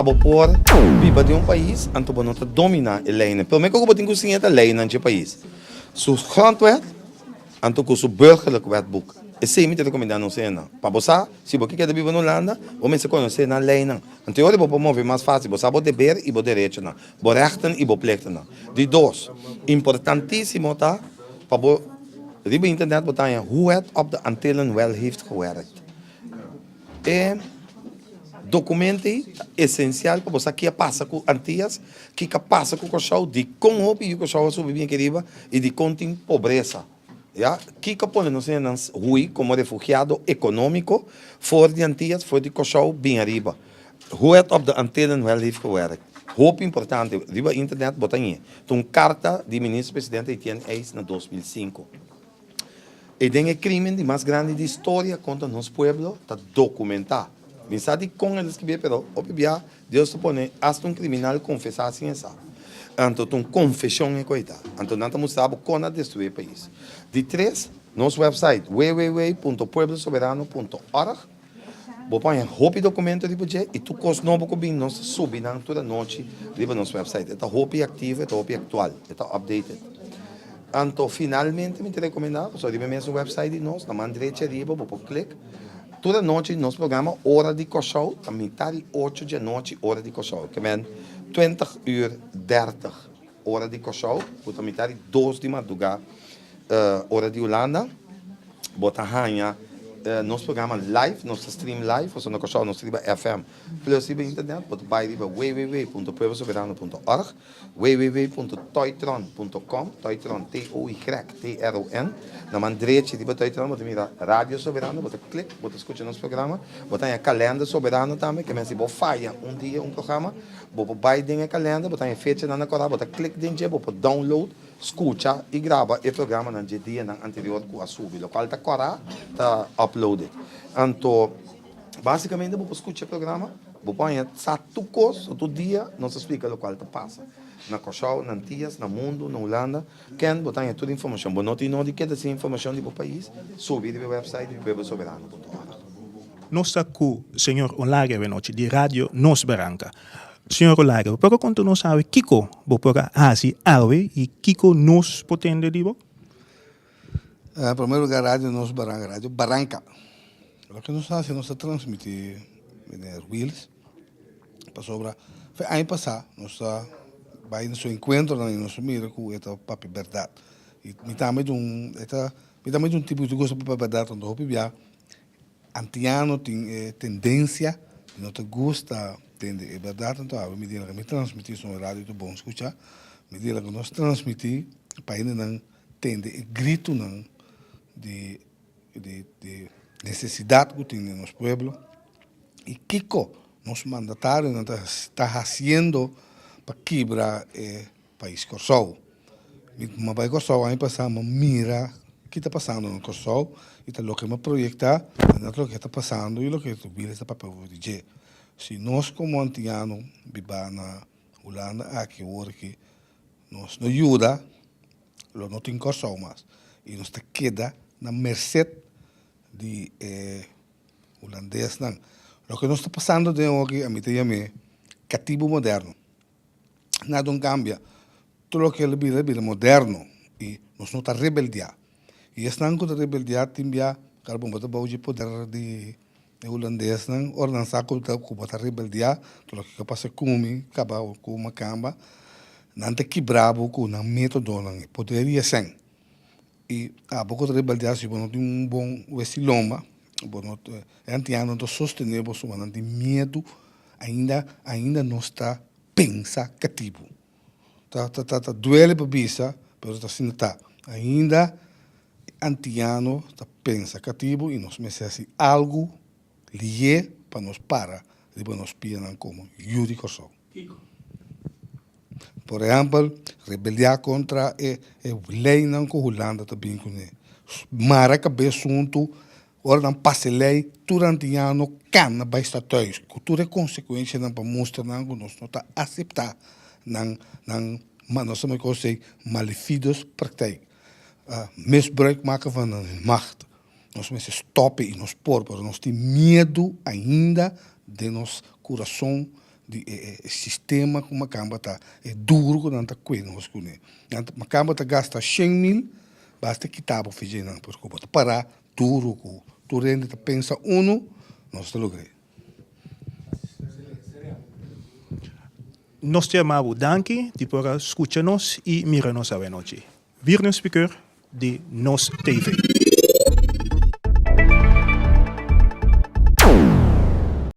para por viva de país, anto para não dominar a lei. Pelo menos que eu tenho que a lei nesse país. Su grondwet, anto que su burgerlijk wetboek. E se me recomendar não sei não. Para você, se você quer viver na Holanda, você conhece na lei não. Então eu vou promover mais fácil. Você pode dever e pode direito não. Pode rechten e pode plichten não. De dois, importantíssimo tá, para riba internet botar hoe het op de Antillen wel heeft gewerkt. E documento essencial para você que passa com Antillas, que passa com o cachorro de como o cachorro soube bem querida e de contém pobreza. Ja, que põe nos Rui como refugiado econômico, voor de Antillas, voor de cachorro bem arriba. Hoe het op de Antillen wel heeft gewerkt. Hoop importante, riba internet botar aí. Então, carta de ministro-presidente Etienne Eis na 2005. E tem o crime de mais grande de história contra nosso povo, está documentado. Pensar de com eles que vê, pero obviamente Deus supõe hasta um criminal confessar assim essa. Então, confissão é coitado. Então, nós mostramos como destruir o país. De três, nosso website www.pueblosoberano.org. Vou pôr roupa documento de budget e tu costa novo que bem nós subir na toda noite de nosso website. Está roupa ativa, está roupa atual, está updated. Então, finalmente, me recomendava, só de mesmo website de nós, na mão direita arriba, vou pôr clique. Toda noite, nosso programa, Hora de Cachorro, a metade 8 da noite, Hora de Cachorro. Que é 20:30, Hora de Cachorro, a metade 2 de madrugada, Hora de Holanda. Bota ranha, nosso programa live, nosso stream live, ou seja, no Cachorro, nosso stream FM, plus riba internet, bota vai riba www.pueblosoberano.org, www.toytron.com, Toytron, T-O-Y-T-R-O-N, na mão direita riba Toytron, bota mira Rádio Soberano, bota clique, bota escuta nosso programa, bota aí a calenda Soberano também, que mesmo se falha dia programa, bota vai dentro a calenda, bota aí fecha na cora, bota clique dentro, bota download, escuta e grava o programa no dia anterior que a subir, o qual está cora, está uploaded. Então, basicamente, vou escutar o programa, vou pôr todo dia, nós explica o qual está passa. Na Cochau, na Antillas, no mundo, na Holanda, quem botar toda a informação. Bom, não tem nada que essa informação do país, subir no website do pueblosoberano.org. Nós estamos com o senhor Olague de Rádio Nos Barranca. Senhor Olague, por que não sabe Kiko, por assim, algo e Kiko nos potende dibo? Em primeiro lugar, Rádio Nos Barranca, Rádio Barranca. O que nós fazemos, nós transmitimos Wills, para sobra. Foi ano passado, nós vai no seu encontro, nós mira com esta papi verdade. E me também de um tipo de gosto para verdade, onde eu via antiano tem tendência, não te gosta de verdade, então eu me digo que me transmitir sobre rádio do bom escutar, me digo que nós transmitir para ainda não tende grito não de necessidade que tem no nosso povo e Kiko nosso mandatário está fazendo para quebrar o país Kosovo. Mas para Kosovo ano passado mira o que está passando no Kosovo e está o que me projeta o que está passando e o que tu vira essa papel de se nós como antiano viva na Holanda aqui agora que nos ajuda não tem Kosovo mais e nós te queda na mercê de holandês não. O que nós está passando de hoje a mim é cativo moderno. Nada cambia. Tudo o que é vida moderno e nós não está rebeldia. E esse não é rebeldia timbia carbon bota bauji poder de holandês não ordenança que bota rebeldia tudo o que passa comigo acaba com uma camba não te quebrava com um método não poderia ser e a pouco de rebeldia se não tem bom vestiloma bom é antiano do sostenível só não tem medo ainda não está pensa cativo tá duele para bisa pero está sendo ainda antiano está pensa cativo e nós merecemos algo lié para nos para depois nos piam como Yuri Kosovo. Por exemplo, rebeliar contra a lei não com Holanda também com ele. Mara cabeça junto, ora não passe lei, durante ano cana vai estar thuis. Cultura é consequência não para mostrar não que nós não está aceitar não mas nós também conseguimos malefidos praktijk. Misbruik maken van een macht. Nós mensen stoppen e nos pôr, porque nós temos medo ainda de nosso coração sistema que Macamba está é duro que não está cuidando os cune. Macamba está gasta 100.000, basta quitar para fazer não, porque parar duro que tu rende tá pensa não está logrando. Nós te amamos, danke, de por escutar-nos e mirar-nos a noite. Vir no speaker de Nos TV.